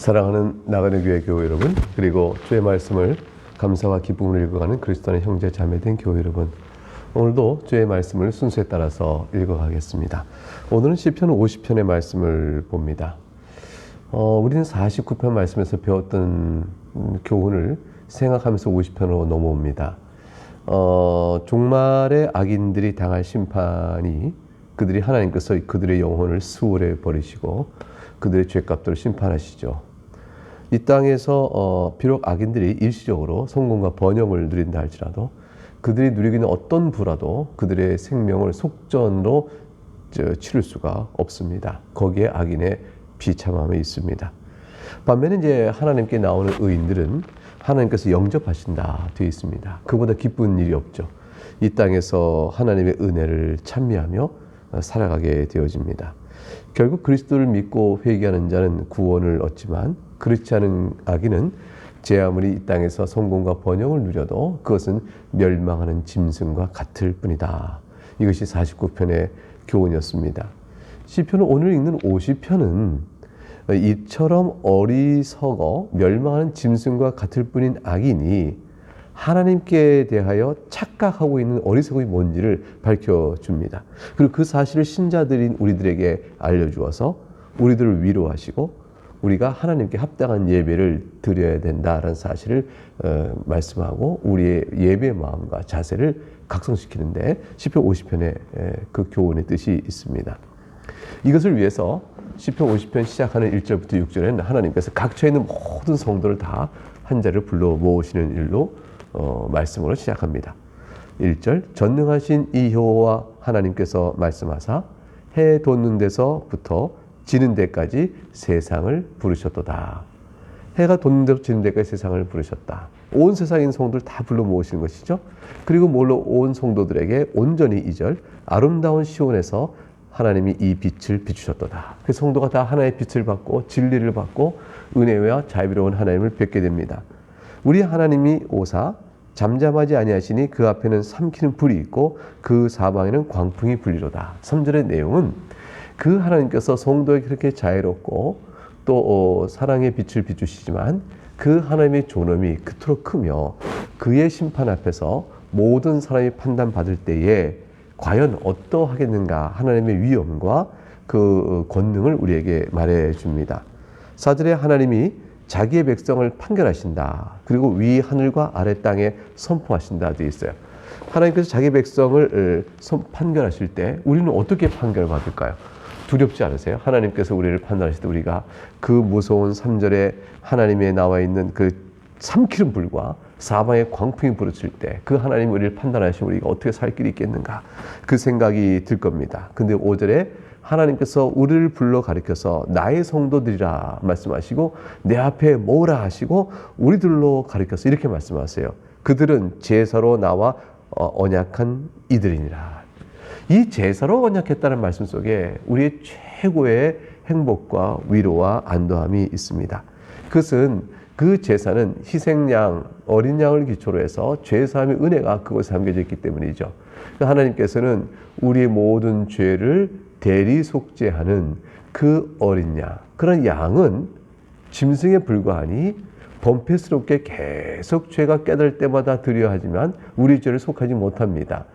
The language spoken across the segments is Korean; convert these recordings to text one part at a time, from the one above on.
사랑하는 나가는 교회 여러분, 그리고 주의 말씀을 감사와 기쁨으로 읽어가는 그리스도 안의 형제 자매된 교회 여러분, 오늘도 주의 말씀을 순서에 따라서 읽어가겠습니다. 오늘은 시편 50편의 말씀을 봅니다. 우리는 49편 말씀에서 배웠던 교훈을 생각하면서 50편으로 넘어옵니다. 종말의 악인들이 당할 심판이 그들이 하나님께서 그들의 영혼을 수월해 버리시고 그들의 죄값들을 심판하시죠. 이 땅에서 비록 악인들이 일시적으로 성공과 번영을 누린다 할지라도 그들이 누리고 있는 어떤 부라도 그들의 생명을 속전으로 치를 수가 없습니다. 거기에 악인의 비참함이 있습니다. 반면에 이제 하나님께 나오는 의인들은 하나님께서 영접하신다 되어 있습니다. 그보다 기쁜 일이 없죠. 이 땅에서 하나님의 은혜를 찬미하며 살아가게 되어집니다. 결국 그리스도를 믿고 회개하는 자는 구원을 얻지만 그렇지 않은 악인은 제 아무리 이 땅에서 성공과 번영을 누려도 그것은 멸망하는 짐승과 같을 뿐이다. 이것이 49편의 교훈이었습니다. 시편을 오늘 읽는 50편은 이처럼 어리석어 멸망하는 짐승과 같을 뿐인 악인이 하나님께 대하여 착각하고 있는 어리석음이 뭔지를 밝혀줍니다. 그리고 그 사실을 신자들인 우리들에게 알려주어서 우리들을 위로하시고 우리가 하나님께 합당한 예배를 드려야 된다라는 사실을 말씀하고 우리의 예배의 마음과 자세를 각성시키는데 시편 50편에 그 교훈의 뜻이 있습니다. 이것을 위해서 시편 50편 시작하는 1절부터 6절에는 하나님께서 각처에 있는 모든 성도를 다 한 자리를 불러 모으시는 일로 말씀으로 시작합니다. 1절 전능하신 이 여호와 하나님께서 말씀하사 해 돋는 데서부터 지는 데까지 세상을 부르셨도다. 해가 돋는 데서 지는 데까지 세상을 부르셨다. 온 세상에 있는 성도를 다 불러 모으시는 것이죠. 그리고 물론 온 성도들에게 온전히 2절 아름다운 시온에서 하나님이 이 빛을 비추셨도다. 그 성도가 다 하나의 빛을 받고 진리를 받고 은혜와 자비로운 하나님을 뵙게 됩니다. 우리 하나님이 오사 잠잠하지 아니하시니 그 앞에는 삼키는 불이 있고 그 사방에는 광풍이 불리로다. 3절의 내용은 그 하나님께서 성도에게 그렇게 자애롭고 또 사랑의 빛을 비추시지만 그 하나님의 존엄이 그토록 크며 그의 심판 앞에서 모든 사람이 판단받을 때에 과연 어떠하겠는가 하나님의 위엄과 그 권능을 우리에게 말해줍니다. 4절에 하나님이 자기의 백성을 판결하신다. 그리고 위 하늘과 아래 땅에 선포하신다 되어 있어요. 하나님께서 자기 백성을 판결하실 때 우리는 어떻게 판결을 받을까요? 두렵지 않으세요? 하나님께서 우리를 판단하실 때 우리가 그 무서운 3절에 하나님의 나와 있는 그 삼키는 불과 사방에 광풍이 부르칠 때 그 하나님 우리를 판단하시면 우리가 어떻게 살 길이 있겠는가 그 생각이 들 겁니다. 근데 5절에 하나님께서 우리를 불러 가리켜서 나의 성도들이라 말씀하시고 내 앞에 모으라 하시고 우리들로 가리켜서 이렇게 말씀하세요. 그들은 제사로 나와 언약한 이들이니라. 이 제사로 언약했다는 말씀 속에 우리의 최고의 행복과 위로와 안도함이 있습니다. 그것은 그 제사는 희생양, 어린 양을 기초로 해서 죄사함의 은혜가 그것에 담겨져 있기 때문이죠. 하나님께서는 우리의 모든 죄를 대리 속죄하는 그 어린 양, 그런 양은 짐승에 불과하니 범패스럽게 계속 죄가 깨달 때마다 드려야 하지만 우리 죄를 속하지 못합니다.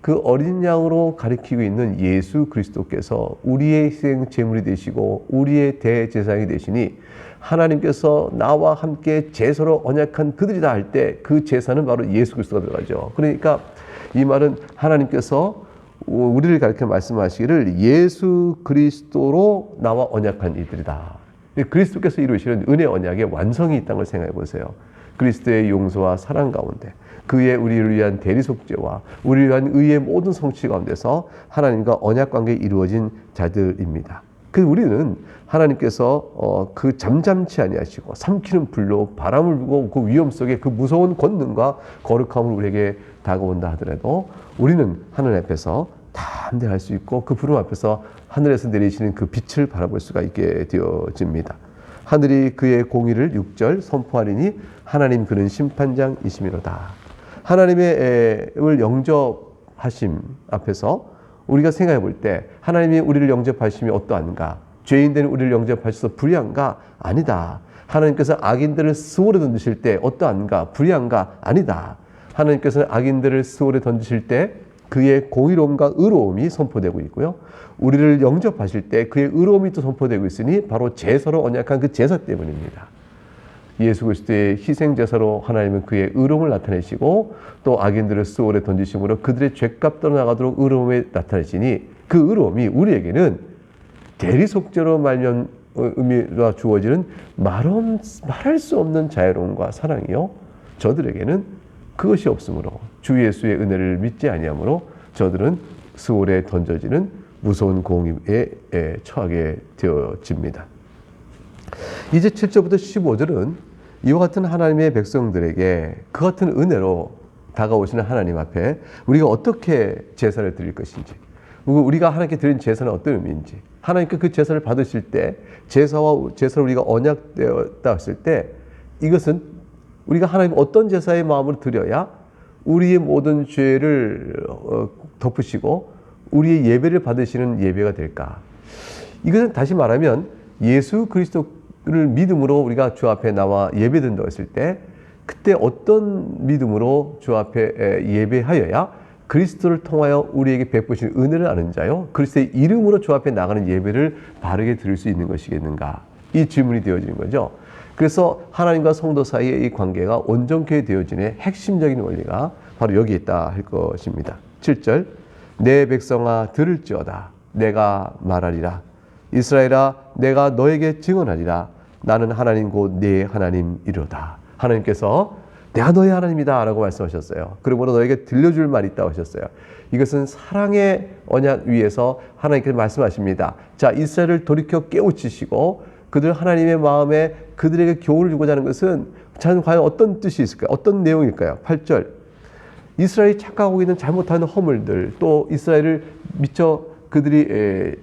그 어린 양으로 가리키고 있는 예수 그리스도께서 우리의 희생 제물이 되시고 우리의 대제사장이 되시니 하나님께서 나와 함께 제사로 언약한 그들이다 할 때 그 제사는 바로 예수 그리스도가 들어가죠. 그러니까 이 말은 하나님께서 우리를 가르쳐 말씀하시기를 예수 그리스도로 나와 언약한 이들이다. 그리스도께서 이루시는 은혜 언약의 완성이 있다는 걸 생각해 보세요. 그리스도의 용서와 사랑 가운데 그의 우리를 위한 대리속죄와 우리를 위한 의의 모든 성취 가운데서 하나님과 언약 관계에 이루어진 자들입니다. 그 우리는 하나님께서 그 잠잠치 아니하시고 삼키는 불로 바람을 불고 그 위험 속에 그 무서운 권능과 거룩함을 우리에게 다가온다 하더라도 우리는 하늘 앞에서 담대할 수 있고 그 부름 앞에서 하늘에서 내리시는 그 빛을 바라볼 수가 있게 되어집니다. 하늘이 그의 공의를 6절 선포하리니 하나님 그는 심판장이시미로다. 하나님의 영접하심 앞에서 우리가 생각해 볼 때 하나님이 우리를 영접하심이 어떠한가? 죄인된 우리를 영접하셔서 불의한가? 아니다. 하나님께서 악인들을 스올에 던지실 때 어떠한가? 불의한가? 아니다. 하나님께서는 악인들을 스올에 던지실 때 그의 공의로움과 의로움이 선포되고 있고요. 우리를 영접하실 때 그의 의로움이 또 선포되고 있으니 바로 제사로 언약한 그 제사 때문입니다. 예수 그리스도의 희생제사로 하나님은 그의 의로움을 나타내시고 또 악인들을 스올에 던지심으로 그들의 죄값 떠나가도록 의로움에 나타내시니 그 의로움이 우리에게는 대리속죄로 말면 의미가 주어지는 말할 수 없는 자유로움과 사랑이요. 저들에게는 그것이 없으므로 주 예수의 은혜를 믿지 아니하므로 저들은 스올에 던져지는 무서운 공의에 처하게 되어집니다. 이제 7절부터 15절은 이와 같은 하나님의 백성들에게 그 같은 은혜로 다가오시는 하나님 앞에 우리가 어떻게 제사를 드릴 것인지, 우리가 하나님께 드린 제사는 어떤 의미인지, 하나님께 그 제사를 받으실 때 제사와 제사를 우리가 언약되었다 했을 때 이것은 우리가 하나님 어떤 제사의 마음으로 드려야 우리의 모든 죄를 덮으시고 우리의 예배를 받으시는 예배가 될까? 이것은 다시 말하면 예수 그리스도를 믿음으로 우리가 주 앞에 나와 예배드린다고 했을 때 그때 어떤 믿음으로 주 앞에 예배하여야 그리스도를 통하여 우리에게 베푸신 은혜를 아는 자요, 그리스도의 이름으로 주 앞에 나가는 예배를 바르게 드릴 수 있는 것이겠는가? 이 질문이 되어지는 거죠. 그래서 하나님과 성도 사이의 이 관계가 온전케 되어지는 핵심적인 원리가 바로 여기 있다 할 것입니다. 7절, 내 백성아 들을지어다. 내가 말하리라. 이스라엘아 내가 너에게 증언하리라. 나는 하나님 곧 네 하나님이로다. 하나님께서 내가 너의 하나님이다 라고 말씀하셨어요. 그러므로 너에게 들려줄 말이 있다고 하셨어요. 이것은 사랑의 언약 위에서 하나님께서 말씀하십니다. 자, 이스라엘을 돌이켜 깨우치시고 그들 하나님의 마음에 그들에게 교훈을 주고자 하는 것은 과연 어떤 뜻이 있을까요? 어떤 내용일까요? 8절, 이스라엘이 착각하고 있는 잘못하는 허물들, 또 이스라엘을 미처 그들이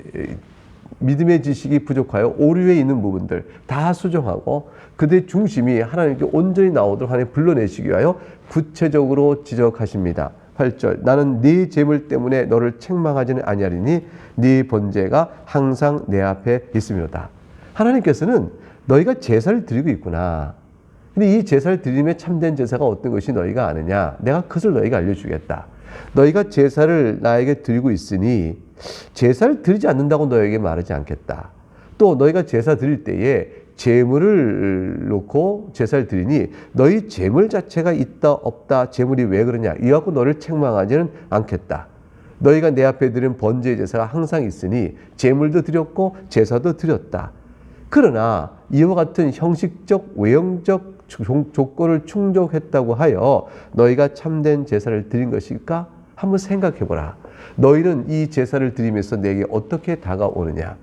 믿음의 지식이 부족하여 오류에 있는 부분들 다 수정하고 그들의 중심이 하나님께 온전히 나오도록 하나님 불러내시기 위하여 구체적으로 지적하십니다. 8절, 나는 네 재물 때문에 너를 책망하지는 아니하리니 네 번제가 항상 내 앞에 있음이로다. 하나님께서는 너희가 제사를 드리고 있구나. 근데 이 제사를 드림에 참된 제사가 어떤 것이 너희가 아느냐? 내가 그것을 너희가 알려주겠다. 너희가 제사를 나에게 드리고 있으니 제사를 드리지 않는다고 너에게 말하지 않겠다. 또 너희가 제사 드릴 때에 제물을 놓고 제사를 드리니 너희 제물 자체가 있다 없다 제물이 왜 그러냐 이와 갖고 너를 책망하지는 않겠다. 너희가 내 앞에 드린 번제 제사가 항상 있으니 제물도 드렸고 제사도 드렸다. 그러나 이와 같은 형식적 외형적 조건을 충족했다고 하여 너희가 참된 제사를 드린 것일까? 한번 생각해보라. 너희는 이 제사를 드리면서 내게 어떻게 다가오느냐?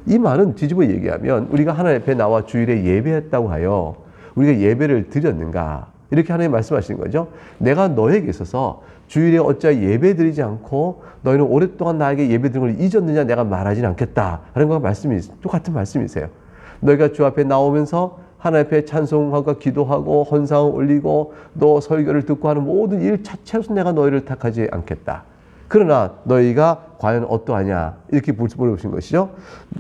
이 말은 뒤집어 얘기하면 우리가 하나님 앞에 나와 주일에 예배했다고 하여 우리가 예배를 드렸는가? 이렇게 하나님 말씀하시는 거죠. 내가 너에게 있어서 주일에 어찌 예배 드리지 않고 너희는 오랫동안 나에게 예배 드린 걸 잊었느냐 내가 말하지는 않겠다 하는 것과 말씀이 똑같은 말씀이세요. 너희가 주 앞에 나오면서 하나님 앞에 찬송하고 기도하고 헌상을 올리고 또 설교를 듣고 하는 모든 일 자체로서 내가 너희를 택하지 않겠다. 그러나 너희가 과연 어떠하냐 이렇게 물어보신 것이죠.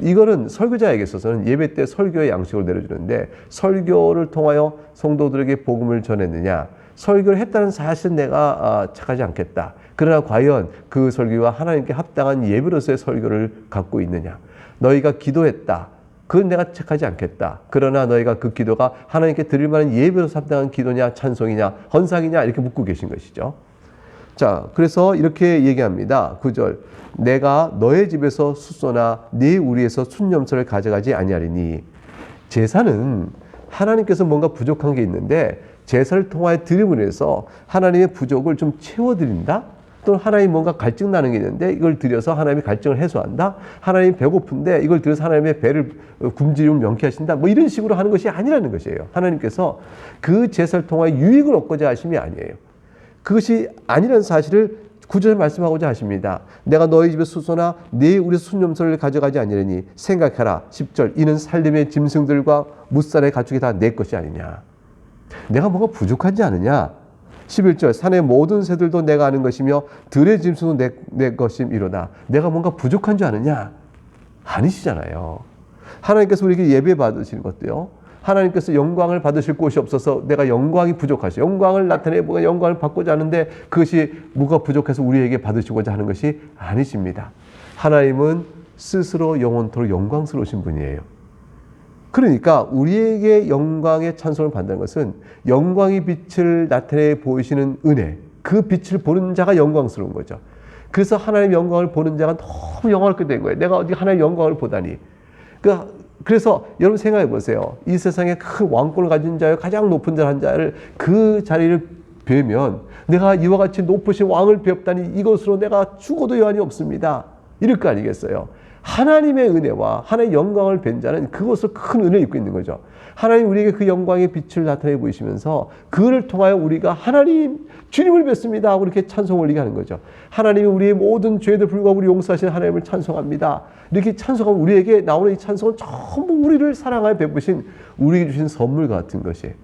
이거는 설교자에게 있어서는 예배 때 설교의 양식을 내려주는데 설교를 통하여 성도들에게 복음을 전했느냐, 설교를 했다는 사실은 내가 착하지 않겠다. 그러나 과연 그 설교와 하나님께 합당한 예배로서의 설교를 갖고 있느냐, 너희가 기도했다. 그건 내가 책하지 않겠다. 그러나 너희가 그 기도가 하나님께 드릴 만한 예배로서 합당한 기도냐, 찬송이냐, 헌상이냐 이렇게 묻고 계신 것이죠. 자, 그래서 이렇게 얘기합니다. 9절, 내가 너의 집에서 숫소나 네 우리에서 순염소를 가져가지 아니하리니. 제사는 하나님께서 뭔가 부족한 게 있는데 제사를 통하여 드림으로 해서 하나님의 부족을 좀 채워드린다? 또는 하나님 뭔가 갈증 나는 게 있는데 이걸 드려서 하나님이 갈증을 해소한다? 하나님 배고픈데 이걸 드려서 하나님의 배를 굶주림을 명쾌하신다? 뭐 이런 식으로 하는 것이 아니라는 것이에요. 하나님께서 그 제사를 통하여 유익을 얻고자 하심이 아니에요. 그것이 아니라는 사실을 구절에 말씀하고자 하십니다. 내가 너희 집에 수소나 네 우리 순염소를 가져가지 아니하니 생각해라. 10절, 이는 살림의 짐승들과 무살의 가축이 다 내 것이 아니냐. 내가 뭔가 부족하지 않느냐. 11절, 산의 모든 새들도 내가 아는 것이며 들의 짐승도 내 것임이로다. 내가 뭔가 부족한 줄 아느냐? 아니시잖아요. 하나님께서 우리에게 예배 받으시는 것도요. 하나님께서 영광을 받으실 곳이 없어서 내가 영광이 부족하시, 영광을 나타내고 영광을 받고자 하는데 그것이 뭐가 부족해서 우리에게 받으시고자 하는 것이 아니십니다. 하나님은 스스로 영원토록 영광스러우신 분이에요. 그러니까 우리에게 영광의 찬송을 받는 것은 영광의 빛을 나타내 보이시는 은혜, 그 빛을 보는 자가 영광스러운 거죠. 그래서 하나님의 영광을 보는 자가 너무 영광스럽게 된 거예요. 내가 어디 하나님의 영광을 보다니. 그래서 여러분 생각해 보세요. 이 세상에 큰 왕권을 가진 자요, 가장 높은 자를 그 자리를 배우면 내가 이와 같이 높으신 왕을 배웠다니 이것으로 내가 죽어도 여한이 없습니다. 이럴 거 아니겠어요. 하나님의 은혜와 하나님의 영광을 뵌 자는 그것을 큰 은혜를 입고 있는 거죠. 하나님 우리에게 그 영광의 빛을 나타내 보이시면서 그를 통하여 우리가 하나님 주님을 뵙습니다 하고 이렇게 찬송을 올리게 하는 거죠. 하나님이 우리의 모든 죄들 불구하고 우리 용서하신 하나님을 찬송합니다. 이렇게 찬송하면 우리에게 나오는 이 찬송은 전부 우리를 사랑하여 베푸신 우리에게 주신 선물 같은 것이에요.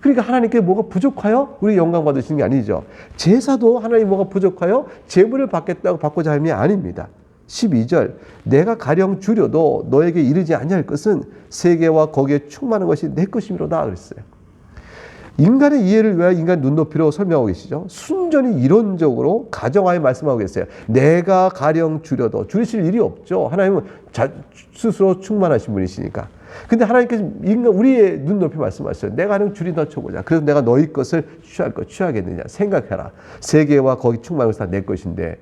그러니까 하나님께 뭐가 부족하여 우리 영광 받으시는 게 아니죠. 제사도 하나님 뭐가 부족하여 제물을 받겠다고 받고자 함이 아닙니다. 12절 내가 가령 주려도 너에게 이르지 아니할 것은 세계와 거기에 충만한 것이 내 것이미로다 그랬어요. 인간의 이해를 위하여 인간 눈높이로 설명하고 계시죠. 순전히 이론적으로 가정하에 말씀하고 계세요. 내가 가령 주려도 줄이실 일이 없죠. 하나님은 스스로 충만하신 분이시니까. 근데 하나님께서 우리의 눈높이 말씀하셨어요. 내가 가령 줄이다 쳐보자. 그래서 내가 너희 것을 취하겠느냐. 생각해라. 세계와 거기 충만한 것이 다 내 것인데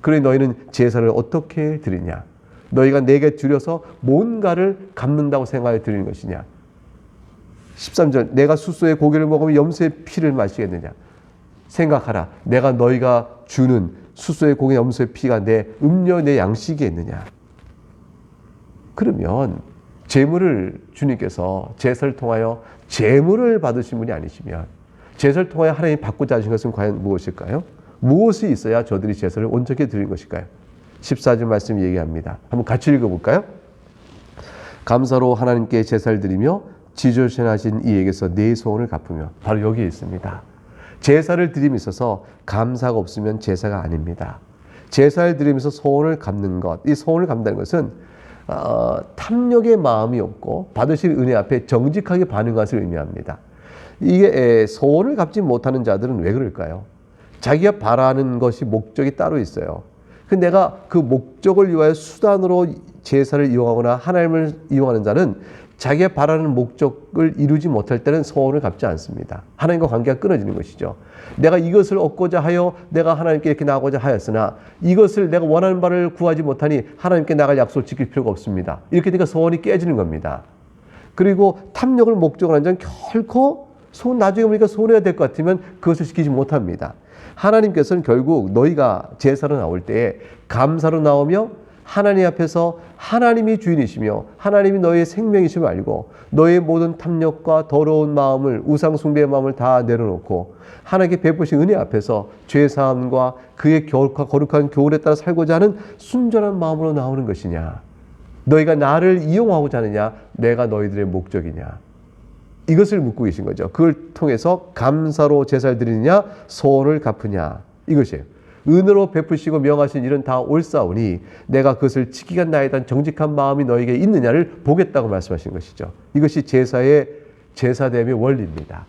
그러니 너희는 제사를 어떻게 드리냐. 너희가 내게 드려서 뭔가를 갚는다고 생각해 드리는 것이냐. 13절 내가 숫소의 고기를 먹으면 염소의 피를 마시겠느냐. 생각하라. 내가 너희가 주는 숫소의 고기 염소의 피가 내 음료 내 양식이겠느냐. 그러면 제물을 주님께서 제사를 통하여 제물을 받으신 분이 아니시면 제사를 통하여 하나님이 받고자 하신 것은 과연 무엇일까요? 무엇이 있어야 저들이 제사를 온전히 드린 것일까요? 14절 말씀 얘기합니다. 한번 같이 읽어볼까요? 감사로 하나님께 제사를 드리며 지조신하신 이에게서 내 소원을 갚으며. 바로 여기에 있습니다. 제사를 드림에 있어서 감사가 없으면 제사가 아닙니다. 제사를 드리면서 소원을 갚는 것, 이 소원을 갚는다는 것은 탐욕의 마음이 없고 받으실 은혜 앞에 정직하게 반응하는 것을 의미합니다. 이게 소원을 갚지 못하는 자들은 왜 그럴까요? 자기가 바라는 것이 목적이 따로 있어요. 근데 내가 그 목적을 위하여 수단으로 제사를 이용하거나 하나님을 이용하는 자는 자기가 바라는 목적을 이루지 못할 때는 소원을 갚지 않습니다. 하나님과 관계가 끊어지는 것이죠. 내가 이것을 얻고자 하여 내가 하나님께 이렇게 나가고자 하였으나 이것을 내가 원하는 바를 구하지 못하니 하나님께 나갈 약속을 지킬 필요가 없습니다. 이렇게 되니까 소원이 깨지는 겁니다. 그리고 탐욕을 목적으로 하는 자는 결코 나중에 보니까 손해가 될 것 같으면 그것을 지키지 못합니다. 하나님께서는 결국 너희가 제사로 나올 때에 감사로 나오며 하나님 앞에서 하나님이 주인이시며 하나님이 너희의 생명이심을 알고 너희의 모든 탐욕과 더러운 마음을 우상 숭배의 마음을 다 내려놓고 하나님께 베푸신 은혜 앞에서 죄사함과 그의 거룩한 교훈에 따라 살고자 하는 순전한 마음으로 나오는 것이냐. 너희가 나를 이용하고자 하느냐. 내가 너희들의 목적이냐. 이것을 묻고 계신 거죠. 그걸 통해서 감사로 제사를 드리느냐 소원을 갚으냐 이것이에요. 은으로 베푸시고 명하신 일은 다 옳사오니 내가 그것을 지키기 나에 대한 정직한 마음이 너에게 있느냐를 보겠다고 말씀하신 것이죠. 이것이 제사의 제사됨의 원리입니다.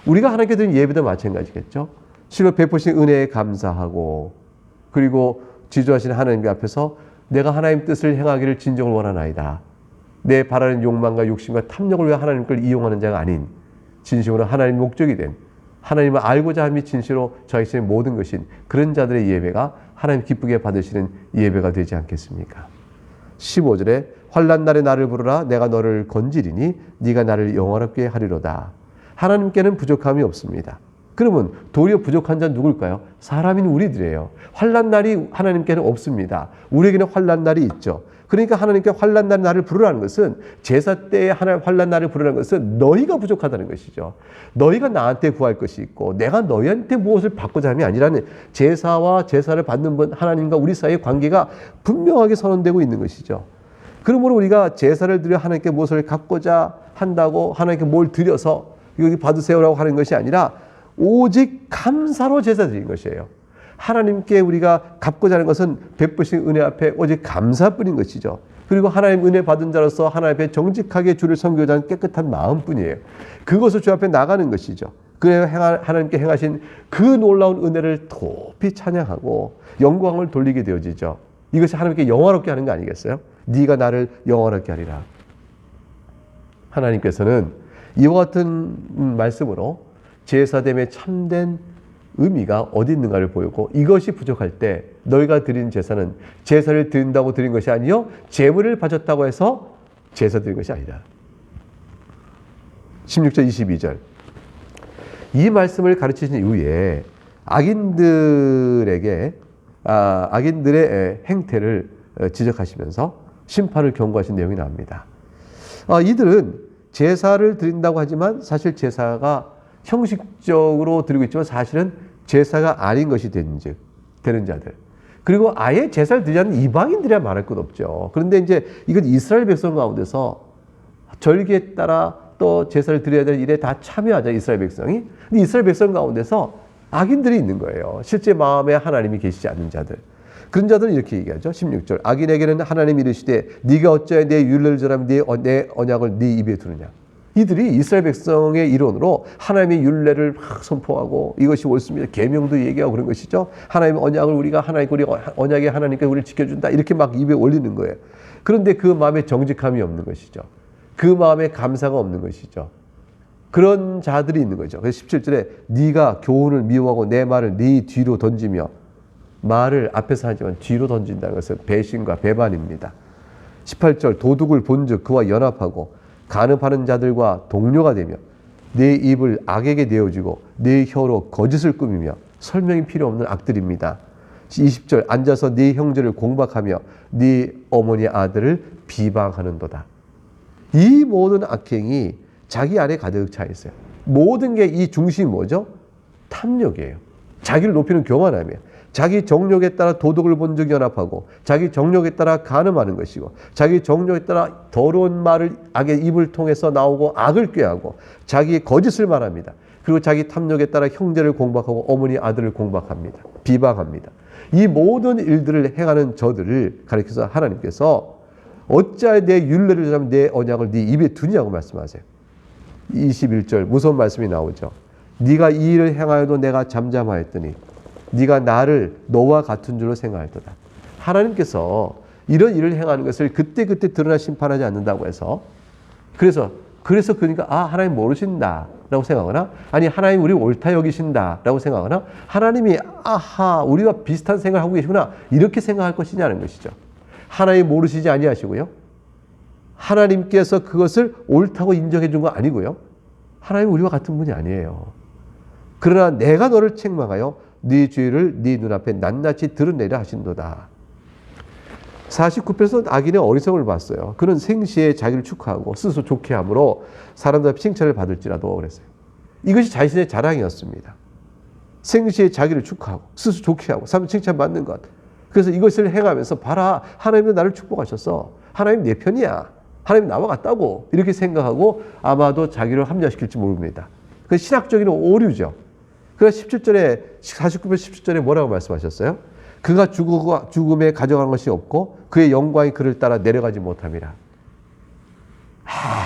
우리가 하나님께 드린 예배도 마찬가지겠죠. 실로 베푸신 은혜에 감사하고 그리고 지조하신 하나님 앞에서 내가 하나님 뜻을 행하기를 진정을 원하나이다. 내 바라는 욕망과 욕심과 탐욕을 위해 하나님 걸 이용하는 자가 아닌 진심으로 하나님 목적이 된 하나님을 알고자 함이 진실로 저희의 모든 것인 그런 자들의 예배가 하나님 기쁘게 받으시는 예배가 되지 않겠습니까? 15절에 환난 날에 나를 부르라 내가 너를 건지리니 네가 나를 영원롭게 하리로다. 하나님께는 부족함이 없습니다. 그러면 도리어 부족한 자는 누굴까요? 사람인 우리들이에요. 환난 날이 하나님께는 없습니다. 우리에게는 환난 날이 있죠. 그러니까 하나님께 환난 날에 나를 부르라는 것은 제사 때에 하나님 환난 날을 부르라는 것은 너희가 부족하다는 것이죠. 너희가 나한테 구할 것이 있고 내가 너희한테 무엇을 받고자 함이 아니라는 제사와 제사를 받는 분 하나님과 우리 사이의 관계가 분명하게 선언되고 있는 것이죠. 그러므로 우리가 제사를 드려 하나님께 무엇을 갖고자 한다고 하나님께 뭘 드려서 여기 받으세요라고 하는 것이 아니라 오직 감사로 제사 드린 것이에요. 하나님께 우리가 갚고자 하는 것은 베푸신 은혜 앞에 오직 감사뿐인 것이죠. 그리고 하나님 은혜 받은 자로서 하나님 앞에 정직하게 주를 섬기고자 하는 깨끗한 마음뿐이에요. 그것을 주 앞에 나가는 것이죠. 그래야 하나님께 행하신 그 놀라운 은혜를 높이 찬양하고 영광을 돌리게 되어지죠. 이것이 하나님께 영화롭게 하는 거 아니겠어요? 네가 나를 영화롭게 하리라. 하나님께서는 이와 같은 말씀으로 제사됨의 참된 의미가 어디 있는가를 보이고, 이것이 부족할 때 너희가 드린 제사는 제사를 드린다고 드린 것이 아니요 제물을 바쳤다고 해서 제사 드린 것이 아니다. 16절 22절 이 말씀을 가르치신 이후에 악인들의 행태를 지적하시면서 심판을 경고하신 내용이 나옵니다. 이들은 제사를 드린다고 하지만 사실 제사가 형식적으로 드리고 있지만 사실은 제사가 아닌 것이 되는 자들. 그리고 아예 제사를 드리지 않는 이방인들이야 말할 것 없죠. 그런데 이제 이건 이스라엘 백성 가운데서 절기에 따라 또 제사를 드려야 될 일에 다 참여하자, 이스라엘 백성이. 근데 이스라엘 백성 가운데서 악인들이 있는 거예요. 실제 마음에 하나님이 계시지 않는 자들. 그런 자들은 이렇게 얘기하죠. 16절 악인에게는 하나님이 이르시되 네가 어찌하여 내 율례를 절하며 내 언약을 네 입에 두느냐. 이들이 이스라엘 백성의 이론으로 하나님의 율례를 막 선포하고 이것이 옳습니다. 계명도 얘기하고 그런 것이죠. 하나님의 언약을 우리가 언약의 하나님께 우리를 지켜준다. 이렇게 막 입에 올리는 거예요. 그런데 그 마음에 정직함이 없는 것이죠. 그 마음에 감사가 없는 것이죠. 그런 자들이 있는 거죠. 그래서 17절에 네가 교훈을 미워하고 내 말을 네 뒤로 던지며, 말을 앞에서 하지만 뒤로 던진다는 것은 배신과 배반입니다. 18절 도둑을 본즉 그와 연합하고 간음하는 자들과 동료가 되며 내 입을 악에게 내어주고 내 혀로 거짓을 꾸미며 설명이 필요 없는 악들입니다. 20절 앉아서 네 형제를 공박하며 네 어머니 아들을 비방하는도다. 이 모든 악행이 자기 안에 가득 차 있어요. 모든 게 이 중심이 뭐죠? 탐욕이에요. 자기를 높이는 교만함이에요. 자기 정욕에 따라 도덕을 본즉 연합하고 자기 정욕에 따라 간음하는 것이고 자기 정욕에 따라 더러운 말을 악의 입을 통해서 나오고 악을 꾀하고 자기의 거짓을 말합니다. 그리고 자기 탐욕에 따라 형제를 공박하고 어머니 아들을 공박합니다. 비방합니다. 이 모든 일들을 행하는 저들을 가리켜서 하나님께서 어찌하여 내 율례를 절하며 내 언약을 네 입에 두냐고 말씀하세요. 21절 무서운 말씀이 나오죠. 네가 이 일을 행하여도 내가 잠잠하였더니 네가 나를 너와 같은 줄로 생각할도다. 하나님께서 이런 일을 행하는 것을 그때그때 드러나 심판하지 않는다고 해서 그래서 그러니까 하나님 모르신다라고 생각하거나 아니 하나님 우리 옳다 여기신다라고 생각하거나 하나님이 우리와 비슷한 생각을 하고 계시구나 이렇게 생각할 것이냐는 것이죠. 하나님 모르시지 아니하시고요. 하나님께서 그것을 옳다고 인정해 준 거 아니고요. 하나님 우리와 같은 분이 아니에요. 그러나 내가 너를 책망하여 네 죄를 네 눈앞에 낱낱이 드러내려 하신도다. 49편에서 악인의 어리석음을 봤어요. 그는 생시에 자기를 축하하고 스스로 좋게 함으로 사람들 앞에 칭찬을 받을지라도 그랬어요. 이것이 자신의 자랑이었습니다. 생시에 자기를 축하하고 스스로 좋게 하고 사람 칭찬받는 것. 그래서 이것을 행하면서 봐라 하나님도 나를 축복하셨어. 하나님 내 편이야. 하나님 나와 같다고 이렇게 생각하고 아마도 자기를 합리화시킬지 모릅니다. 그 신학적인 오류죠. 그래서 17절에 49편 17절에 뭐라고 말씀하셨어요? 그가 죽음에 가져간 것이 없고 그의 영광이 그를 따라 내려가지 못함이라.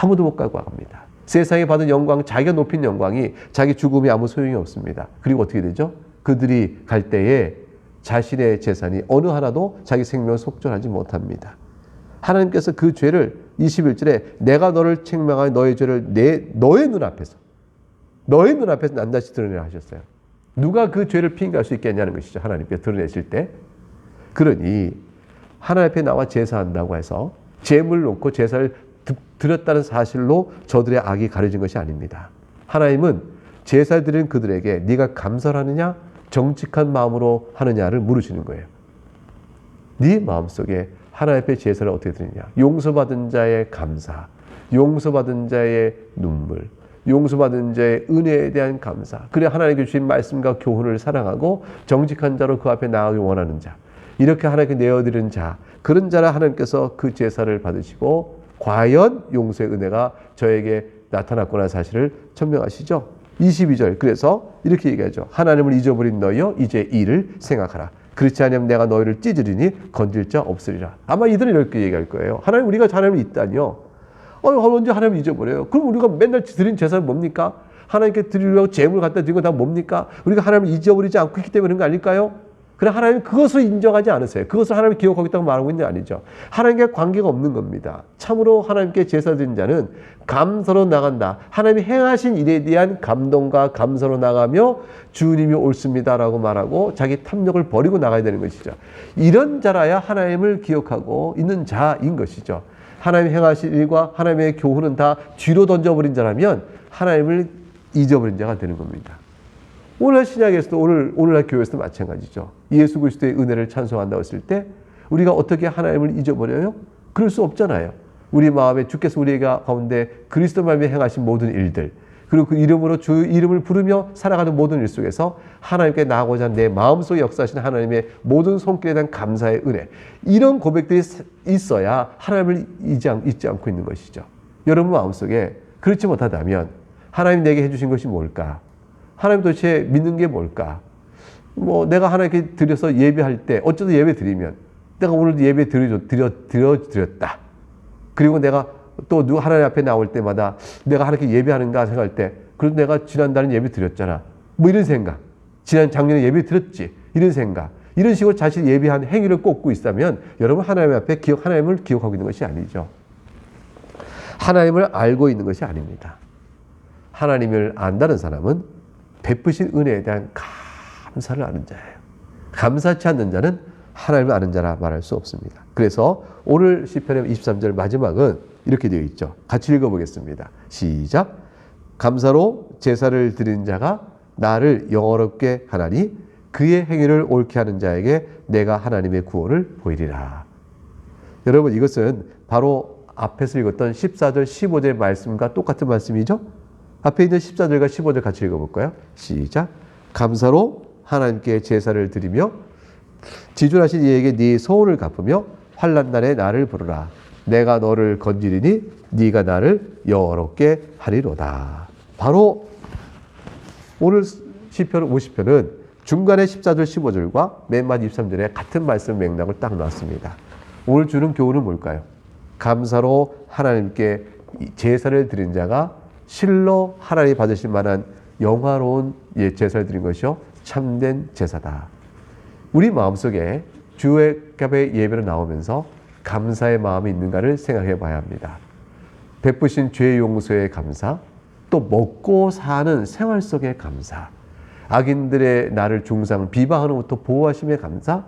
아무도 못 가고 갑니다. 세상에 받은 영광, 자기가 높인 영광이 자기 죽음이 아무 소용이 없습니다. 그리고 어떻게 되죠? 그들이 갈 때에 자신의 재산이 어느 하나도 자기 생명을 속전하지 못합니다. 하나님께서 그 죄를 21절에 내가 너를 책망하여 너의 죄를 너의 눈앞에서 낱낱이 드러내라 하셨어요. 누가 그 죄를 핑계할 수 있겠냐는 것이죠. 하나님께서 드러내실 때. 그러니 하나님 앞에 나와 제사한다고 해서 제물을 놓고 제사를 드렸다는 사실로 저들의 악이 가려진 것이 아닙니다. 하나님은 제사를 드리는 그들에게 네가 감사하느냐 정직한 마음으로 하느냐를 물으시는 거예요. 네 마음속에 하나님 앞에 제사를 어떻게 드리냐. 용서받은 자의 감사, 용서받은 자의 눈물, 용서받은 자의 은혜에 대한 감사. 그래 하나님께 주신 말씀과 교훈을 사랑하고 정직한 자로 그 앞에 나아가기 원하는 자. 이렇게 하나님께 내어드리는 자. 그런 자라 하나님께서 그 제사를 받으시고 과연 용서의 은혜가 저에게 나타났구나 사실을 천명하시죠. 22절 그래서 이렇게 얘기하죠. 하나님을 잊어버린 너희여 이제 이를 생각하라. 그렇지 않으면 내가 너희를 찢으리니 건질 자 없으리라. 아마 이들은 이렇게 얘기할 거예요. 하나님, 우리가 하나님을 있다니요. 언제 하나님을 잊어버려요? 그럼 우리가 맨날 드린 제사는 뭡니까? 하나님께 드리려고 재물 갖다 드린 거 다 뭡니까? 우리가 하나님을 잊어버리지 않고 있기 때문에 그런 거 아닐까요? 그러나 하나님은 그것을 인정하지 않으세요. 그것을 하나님이 기억하고 있다고 말하고 있는 게 아니죠. 하나님과 관계가 없는 겁니다. 참으로 하나님께 제사 드린 자는 감사로 나간다. 하나님이 행하신 일에 대한 감동과 감사로 나가며 주님이 옳습니다라고 말하고 자기 탐욕을 버리고 나가야 되는 것이죠. 이런 자라야 하나님을 기억하고 있는 자인 것이죠. 하나님이 행하신 일과 하나님의 교훈은 다 뒤로 던져버린 자라면 하나님을 잊어버린 자가 되는 겁니다. 오늘날 신약에서도 오늘날 교회에서도 마찬가지죠. 예수 그리스도의 은혜를 찬송한다고 했을 때 우리가 어떻게 하나님을 잊어버려요? 그럴 수 없잖아요. 우리 마음에 주께서 우리 가운데 그리스도 말미암아 행하신 모든 일들, 그리고 그 이름으로 주 이름을 부르며 살아가는 모든 일 속에서 하나님께 나아가고자 하는 내 마음속에 역사하신 하나님의 모든 손길에 대한 감사의 은혜, 이런 고백들이 있어야 하나님을 잊지 않고 있는 것이죠. 여러분 마음속에 그렇지 못하다면 하나님 내게 해주신 것이 뭘까? 하나님 도대체 믿는 게 뭘까? 내가 하나님께 드려서 예배할 때 어쩌다 예배 드리면 내가 오늘도 예배 드렸다. 그리고 내가 또 하나님 앞에 나올 때마다 내가 하나님께 예배하는가 생각할 때 그래도 내가 지난달은 예배 드렸잖아. 이런 생각. 작년에 예배 드렸지. 이런 생각. 이런 식으로 자신이 예배한 행위를 꼽고 있다면 여러분 하나님 앞에 하나님을 기억하고 있는 것이 아니죠. 하나님을 알고 있는 것이 아닙니다. 하나님을 안다는 사람은 베푸신 은혜에 대한 감사를 아는 자예요. 감사치 않는 자는 하나님을 아는 자라 말할 수 없습니다. 그래서 오늘 시편의 23절 마지막은 이렇게 되어 있죠. 같이 읽어보겠습니다. 시작. 감사로 제사를 드린 자가 나를 영화롭게 하나니 그의 행위를 옳게 하는 자에게 내가 하나님의 구원을 보이리라. 여러분 이것은 바로 앞에서 읽었던 14절 15절 말씀과 똑같은 말씀이죠. 앞에 있는 14절과 15절 같이 읽어볼까요? 시작. 감사로 하나님께 제사를 드리며 지존하신 이에게 네 소원을 갚으며 환난 날에 나를 부르라. 내가 너를 건지리니 네가 나를 영화롭게 하리로다. 바로 오늘 시편 50편은 중간에 14절 15절과 맨 마디 23절에 같은 말씀 맥락을 딱 놨습니다. 오늘 주는 교훈은 뭘까요? 감사로 하나님께 제사를 드린 자가 실로 하나님이 받으실 만한 영화로운 제사를 드린 것이요 참된 제사다. 우리 마음속에 주의 값의 예배로 나오면서 감사의 마음이 있는가를 생각해 봐야 합니다. 베푸신 죄 용서의 감사, 또 먹고 사는 생활 속의 감사, 악인들의 나를 비방하는부터 보호하심의 감사,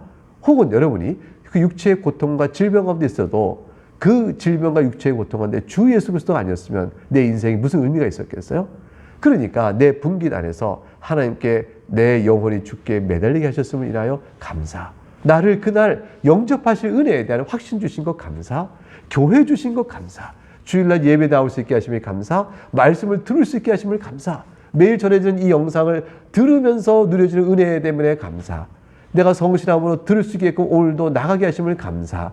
혹은 여러분이 그 육체의 고통과 질병 가운데 있어도 그 질병과 육체의 고통 가운데 주 예수 그리스도가 아니었으면 내 인생이 무슨 의미가 있었겠어요? 그러니까 내 분깃 안에서 하나님께 내 영혼이 주께 매달리게 하셨음을 인하여 감사. 나를 그날 영접하실 은혜에 대한 확신 주신 것 감사. 교회 주신 것 감사. 주일날 예배 나올 수 있게 하심을 감사. 말씀을 들을 수 있게 하심을 감사. 매일 전해지는 이 영상을 들으면서 누려지는 은혜 때문에 감사. 내가 성실함으로 들을 수 있게끔 오늘도 나가게 하심을 감사.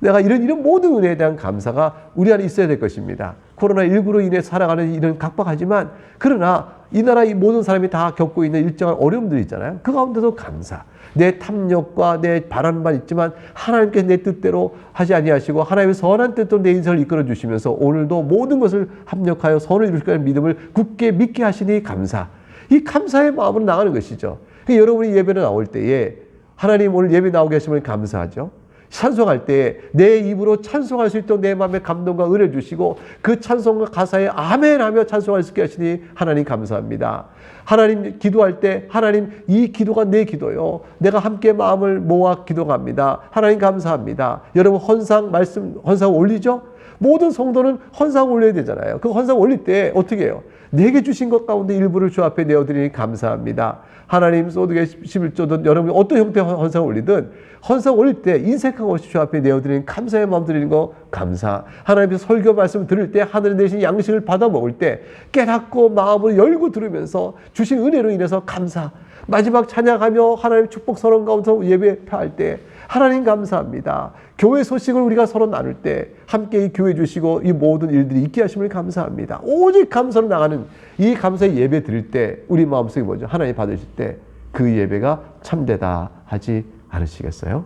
내가 이런 모든 은혜에 대한 감사가 우리 안에 있어야 될 것입니다. 코로나19로 인해 살아가는 일은 각박하지만 그러나 이 나라 이 모든 사람이 다 겪고 있는 일정한 어려움들이 있잖아요. 그 가운데도 감사. 내 탐욕과 내 바라는 바 있지만 하나님께 내 뜻대로 하지 아니하시고 하나님의 선한 뜻대로 내 인생을 이끌어 주시면서 오늘도 모든 것을 합력하여 선을 이루실 거라는 믿음을 굳게 믿게 하시니 감사. 이 감사의 마음으로 나가는 것이죠. 여러분이 예배를 나올 때에 하나님 오늘 예배 나오게 하시면 감사하죠. 찬송할 때 내 입으로 찬송할 수 있도록 내 마음에 감동과 은혜 주시고 그 찬송과 가사에 아멘 하며 찬송할 수 있게 하시니 하나님 감사합니다. 하나님 기도할 때 하나님 이 기도가 내 기도요. 내가 함께 마음을 모아 기도합니다. 하나님 감사합니다. 여러분 헌상 올리죠? 모든 성도는 헌상 올려야 되잖아요. 그 헌상 올릴 때 어떻게 해요? 내게 주신 것 가운데 일부를 주 앞에 내어드리니 감사합니다. 하나님 소득의 11조든 여러분이 어떤 형태의 헌상을 올리든 헌상 올릴 때 인색한 것이 주 앞에 내어드리는 감사의 마음 드리는 거 감사. 하나님의 설교 말씀 들을 때 하늘에 내신 양식을 받아 먹을 때 깨닫고 마음을 열고 들으면서 주신 은혜로 인해서 감사. 마지막 찬양하며 하나님 축복 선언 가운데서 예배할 때 하나님 감사합니다. 교회 소식을 우리가 서로 나눌 때 함께 이 교회 주시고 이 모든 일들이 있게 하심을 감사합니다. 오직 감사로 나가는 이 감사의 예배 드릴 때 우리 마음속에 뭐죠? 하나님 받으실 때 그 예배가 참되다 하지 않으시겠어요?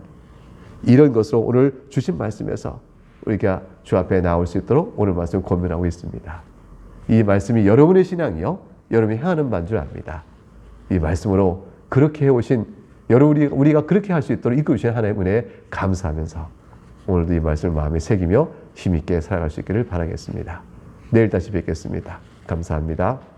이런 것으로 오늘 주신 말씀에서 우리가 주 앞에 나올 수 있도록 오늘 말씀 권면하고 있습니다. 이 말씀이 여러분의 신앙이요, 여러분이 행하는 바인 줄 압니다. 이 말씀으로 그렇게 해오신 우리가 그렇게 할 수 있도록 이끌어주신 하나님의 은혜에 감사하면서 오늘도 이 말씀을 마음에 새기며 힘있게 살아갈 수 있기를 바라겠습니다. 내일 다시 뵙겠습니다. 감사합니다.